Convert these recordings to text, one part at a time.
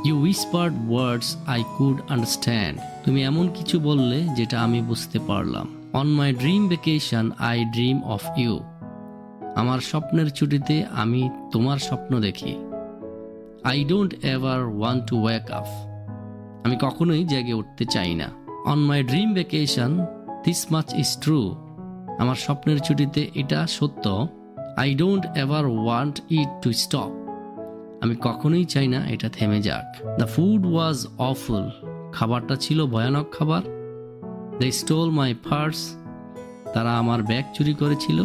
You whispered words I could understand. তুমি এমন কিছু বললে যেটা আমি বুঝতে পারলাম। On my dream vacation I dream of you. আমার স্বপ্নের ছুটিতে আমি তোমার স্বপ্ন দেখি। I don't ever want to wake up. আমি কখনোই জেগে উঠতে চাই না। On my dream vacation this much is true. আমার স্বপ্নের ছুটিতে এটা সত্য। I don't ever want it to stop. আমি কখনোই চাই না এটা থেমে যাক। The food was awful. খাবারটা ছিল ভয়ানক খাবার। They stole my purse. তারা আমার ব্যাগ চুরি করেছিল।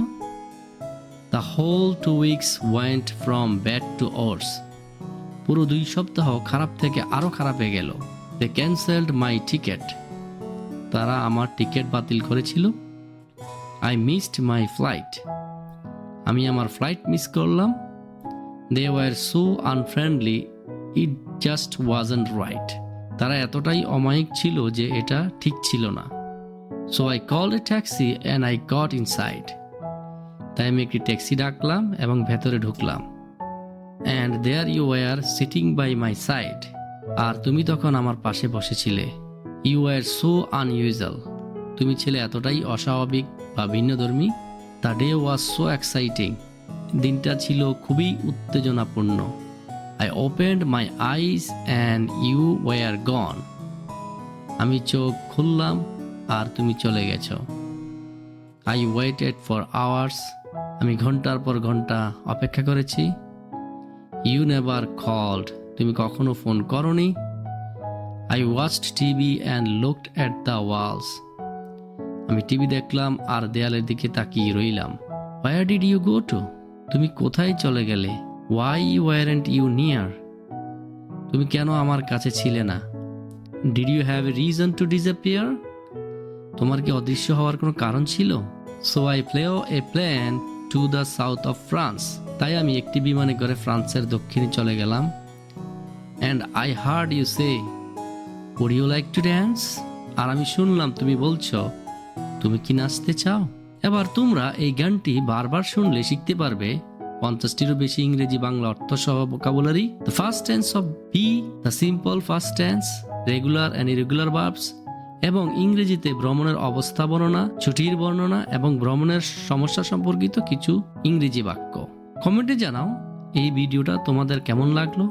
The whole 2 weeks went from bad to worse. পুরো 2 সপ্তাহ খারাপ থেকে আরো খারাপ হয়ে গেল। They cancelled my ticket. তারা আমার টিকিট বাতিল করেছিল। I missed my flight. আমি আমার ফ্লাইট মিস করলাম। They were so unfriendly, it just wasn't right. তারা এতটাই অমায়িক ছিল যে এটা ঠিক ছিল না। So I called a taxi and I got inside. তাই আমি একটি ট্যাক্সি ডাকলাম এবং ভেতরে ঢুকলাম। And there you were sitting by my side. আর তুমি তখন আমার পাশে বসেছিলে। You were so unusual. তুমি ছিলে এতটাই অস্বাভাবিক বা ভিন্নধর্মী। The day was so exciting. দিনটা ছিল খুবই উত্তেজনাপূর্ণ। I opened my eyes and you were gone. আমি চোখ খুললাম আর তুমি চলে গেছো। I waited for hours. আমি ঘন্টার পর ঘন্টা অপেক্ষা করেছি। You never called. তুমি কখনো ফোন করোনি। I watched TV and looked at the walls. আমি টিভি দেখলাম আর দেয়ালের দিকে তাকিয়ে রইলাম। Where did you go to? তুমি কোথায় চলে গেলে? Why weren't you near? তুমি কেন আমার কাছে ছিলে না? Did you have a reason to disappear? তোমার কি অদৃশ্য হওয়ার কোনো কারণ ছিল? So I flew a plane to the south of France. তাই আমি একটি বিমানে করে ফ্রান্সের দক্ষিণে চলে গেলাম। And I heard you say, would you like to dance? আর আমি শুনলাম তুমি বলছো, তুমি কি নাচতে চাও? এবার তোমরা এই গানটি বারবার শুনলে শিখতে পারবে 50টিরও বেশি ইংরেজি বাংলা অর্থ সহ vocabulary. The first tense of be, the simple past tense, regular and irregular verbs, এবং ইংরেজিতে ভ্রমণের অবস্থা বর্ণনা, ছুটির বর্ণনা এবং ভ্রমণের সমস্যা সম্পর্কিত কিছু ইংরেজি বাক্য। কমেন্টে জানাও এই ভিডিওটা তোমাদের কেমন লাগলো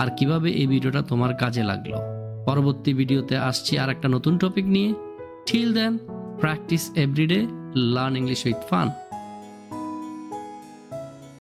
আর কিভাবে এই ভিডিওটা তোমার কাজে লাগলো। পরবর্তী ভিডিওতে আসছি আর একটা নতুন টপিক নিয়ে। Till then, practice every day, learn English with fun.